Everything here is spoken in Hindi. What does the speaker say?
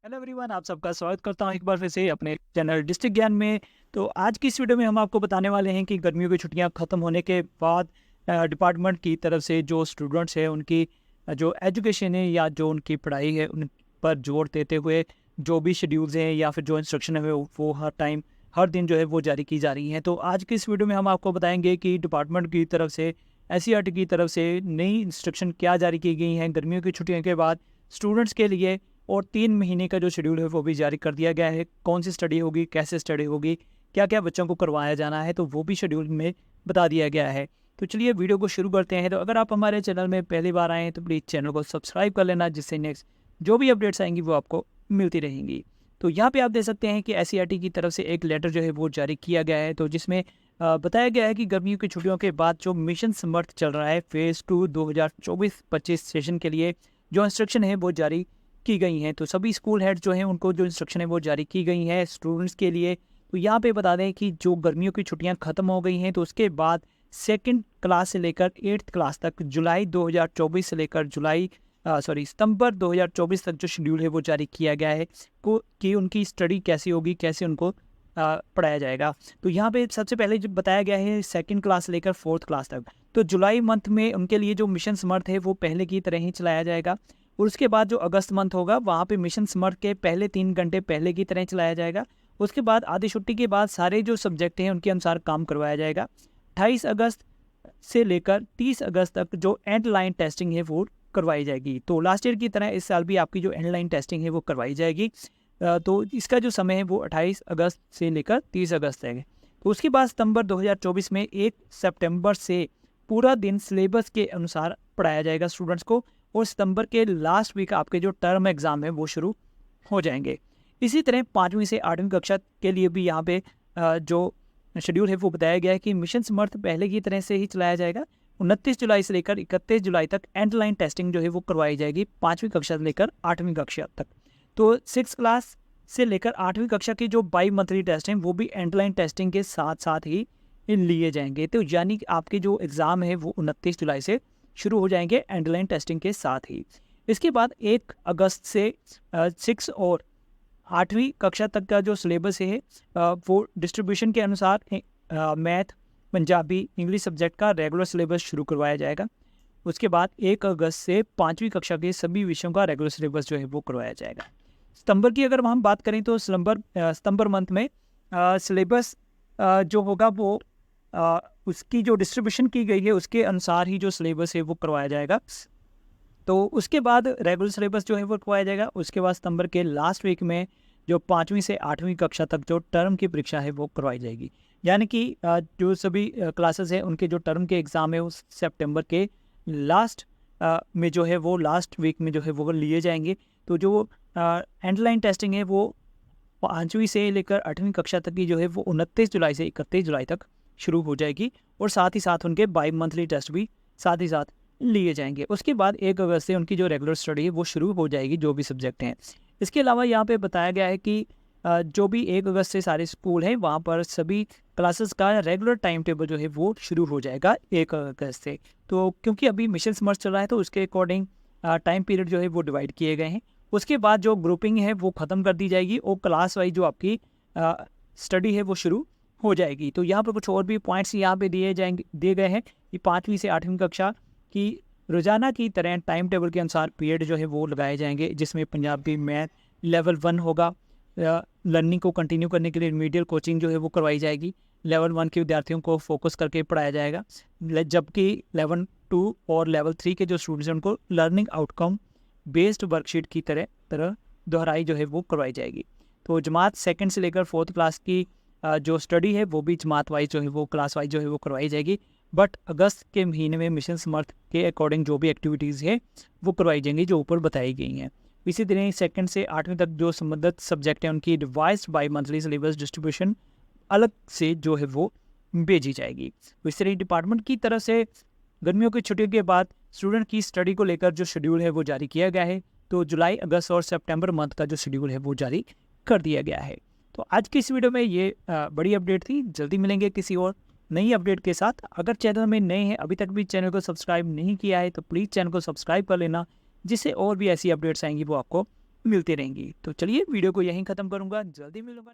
हेलो एवरीवन, आप सबका स्वागत करता हूँ एक बार फिर से अपने चैनल डिस्ट्रिक्ट ज्ञान में। तो आज की इस वीडियो में हम आपको बताने वाले हैं कि गर्मियों की छुट्टियां खत्म होने के बाद डिपार्टमेंट की तरफ से जो स्टूडेंट्स हैं उनकी जो एजुकेशन है या जो उनकी पढ़ाई है उन पर जोर देते हुए जो भी शेड्यूल्स हैं या फिर जो इंस्ट्रक्शन है वो हर दिन जो है वो जारी की जा रही हैं। तो आज की इस वीडियो में हम आपको बताएंगे कि डिपार्टमेंट की तरफ से एससीईआरटी की तरफ से नई इंस्ट्रक्शन क्या जारी की गई हैं गर्मियों की छुट्टियों के बाद स्टूडेंट्स के लिए, और 3 महीने का जो शेड्यूल है वो भी जारी कर दिया गया है। कौन सी स्टडी होगी, कैसे स्टडी होगी, क्या क्या बच्चों को करवाया जाना है, तो वो भी शेड्यूल में बता दिया गया है। तो चलिए वीडियो को शुरू करते हैं। तो अगर आप हमारे चैनल में पहली बार आएँ तो प्लीज़ चैनल को सब्सक्राइब कर लेना, जिससे नेक्स्ट जो भी अपडेट्स आएंगी वो आपको मिलती रहेंगी। तो यहाँ पे आप देख सकते हैं कि एससीईआरटी की तरफ से एक लेटर जो है वो जारी किया गया है, तो जिसमें बताया गया है कि गर्मियों की छुट्टियों के बाद जो मिशन समर्थ चल रहा है फेज़ 2 2024-25 सेशन के लिए जो इंस्ट्रक्शन है वो जारी की गई हैं। तो सभी स्कूल हेड जो हैं उनको जो इंस्ट्रक्शन है वो जारी की गई हैं स्टूडेंट्स के लिए। तो यहाँ पे बता दें कि जो गर्मियों की छुट्टियाँ ख़त्म हो गई हैं, तो उसके बाद सेकंड क्लास से लेकर 8th क्लास तक जुलाई 2024 से लेकर सितंबर 2024 तक जो शेड्यूल है वो जारी किया गया है कि उनकी स्टडी कैसी होगी, कैसे उनको पढ़ाया जाएगा। तो यहाँ पे सबसे पहले जो बताया गया है सेकंड क्लास से लेकर 4th क्लास तक, तो जुलाई मंथ में उनके लिए जो मिशन समर्थ है वो पहले की तरह ही चलाया जाएगा। और उसके बाद जो अगस्त मंथ होगा वहाँ पे मिशन समर्थ के पहले 3 घंटे पहले की तरह चलाया जाएगा। उसके बाद आधी छुट्टी के बाद सारे जो सब्जेक्ट हैं उनके अनुसार काम करवाया जाएगा। 28 अगस्त से लेकर 30 अगस्त तक जो एंड लाइन टेस्टिंग है वो करवाई जाएगी। तो लास्ट ईयर की तरह इस साल भी आपकी जो एंड लाइन टेस्टिंग है वो करवाई जाएगी। तो इसका जो समय है वो 28 अगस्त से लेकर 30 अगस्त तक है। तो उसके बाद सितंबर 2024 में 1 सितंबर से पूरा दिन सिलेबस के अनुसार पढ़ाया जाएगा स्टूडेंट्स को, और सितंबर के लास्ट वीक आपके जो टर्म एग्ज़ाम है वो शुरू हो जाएंगे। इसी तरह 5वीं से 8वीं कक्षा के लिए भी यहाँ पे जो शेड्यूल है वो बताया गया है कि मिशन समर्थ पहले की तरह से ही चलाया जाएगा। 29 जुलाई से लेकर 31 जुलाई तक एंड लाइन टेस्टिंग जो है वो करवाई जाएगी 5वीं कक्षा से लेकर 8वीं कक्षा तक। तो 6 क्लास से लेकर 8वीं कक्षा की जो बाई मंथली टेस्ट हैं वो भी एंड लाइन टेस्टिंग के साथ साथ ही लिए जाएंगे। तो यानी कि आपके जो एग्ज़ाम है वो 29 जुलाई से शुरू हो जाएंगे एंड लाइन टेस्टिंग के साथ ही। इसके बाद 1 अगस्त से 6 और 8वीं कक्षा तक का जो सिलेबस है वो डिस्ट्रीब्यूशन के अनुसार मैथ, पंजाबी, इंग्लिश सब्जेक्ट का रेगुलर सिलेबस शुरू करवाया जाएगा। उसके बाद 1 अगस्त से 5वीं कक्षा के सभी विषयों का रेगुलर सिलेबस जो है वो करवाया जाएगा। सितंबर की अगर हम बात करें तो सितंबर मंथ में सिलेबस जो होगा वो उसकी जो डिस्ट्रीब्यूशन की गई है उसके अनुसार ही जो सिलेबस है वो करवाया जाएगा। तो उसके बाद रेगुलर सिलेबस जो है वो करवाया जाएगा। उसके बाद सितंबर के लास्ट वीक में जो 5वीं से 8वीं कक्षा तक जो टर्म की परीक्षा है वो करवाई जाएगी। यानी कि जो सभी क्लासेस हैं उनके जो टर्म के एग्ज़ाम है उस सितंबर के लास्ट में जो है वो लास्ट वीक में जो है वो लिए जाएंगे। तो जो एंड लाइन टेस्टिंग है वो 5वीं से लेकर 8वीं कक्षा तक की जो है वो 29 जुलाई से 31 जुलाई तक शुरू हो जाएगी, और साथ ही साथ उनके बाई मंथली टेस्ट भी साथ ही साथ लिए जाएंगे। उसके बाद 1 अगस्त से उनकी जो रेगुलर स्टडी है वो शुरू हो जाएगी जो भी सब्जेक्ट हैं। इसके अलावा यहाँ पे बताया गया है कि जो भी 1 अगस्त से सारे स्कूल हैं वहाँ पर सभी क्लासेस का रेगुलर टाइम टेबल जो है वो शुरू हो जाएगा 1 अगस्त से। तो क्योंकि अभी मिशन समर्थ चल रहा है तो उसके अकॉर्डिंग टाइम पीरियड जो है वो डिवाइड किए गए हैं। उसके बाद जो ग्रुपिंग है वो ख़त्म कर दी जाएगी और क्लास वाइज जो आपकी स्टडी है वो शुरू हो जाएगी। तो यहाँ पर कुछ और भी पॉइंट्स यहाँ पे दिए गए हैं कि 5वीं से 8वीं कक्षा की रोज़ाना की तरह टाइम टेबल के अनुसार पीरियड जो है वो लगाए जाएंगे, जिसमें पंजाबी, मैथ लेवल 1 होगा। लर्निंग को कंटिन्यू करने के लिए रिमीडियल कोचिंग जो है वो करवाई जाएगी। लेवल 1 के विद्यार्थियों को फोकस करके पढ़ाया जाएगा, जबकि लेवल 2 और लेवल 3 के जो स्टूडेंट्स हैं उनको लर्निंग आउटकम बेस्ड वर्कशीट की तरह दोहराई जो है वो करवाई जाएगी। तो जमात 2nd से लेकर 4th क्लास की जो स्टडी है वो भी जमात वाइज जो है वो क्लास वाइज जो है वो करवाई जाएगी। बट अगस्त के महीने में मिशन समर्थ के अकॉर्डिंग जो भी एक्टिविटीज़ है वो करवाई जाएंगी जो ऊपर बताई गई हैं। इसी तरह 2nd से 8वीं तक जो संबंधित सब्जेक्ट हैं उनकी revised by monthly syllabus distribution अलग से जो है वो भेजी जाएगी। तो इस तरह डिपार्टमेंट की तरफ से गर्मियों की छुट्टियों के बाद स्टूडेंट की स्टडी को लेकर जो शेड्यूल है वो जारी किया गया है। तो जुलाई, अगस्त और सितंबर मंथ का जो शेड्यूल है वो जारी कर दिया गया है। तो आज की इस वीडियो में ये बड़ी अपडेट थी। जल्दी मिलेंगे किसी और नई अपडेट के साथ। अगर चैनल में नए हैं, अभी तक भी चैनल को सब्सक्राइब नहीं किया है, तो प्लीज़ चैनल को सब्सक्राइब कर लेना, जिससे और भी ऐसी अपडेट्स आएंगी वो आपको मिलती रहेंगी। तो चलिए वीडियो को यहीं ख़त्म करूँगा, जल्दी मिलूँगा।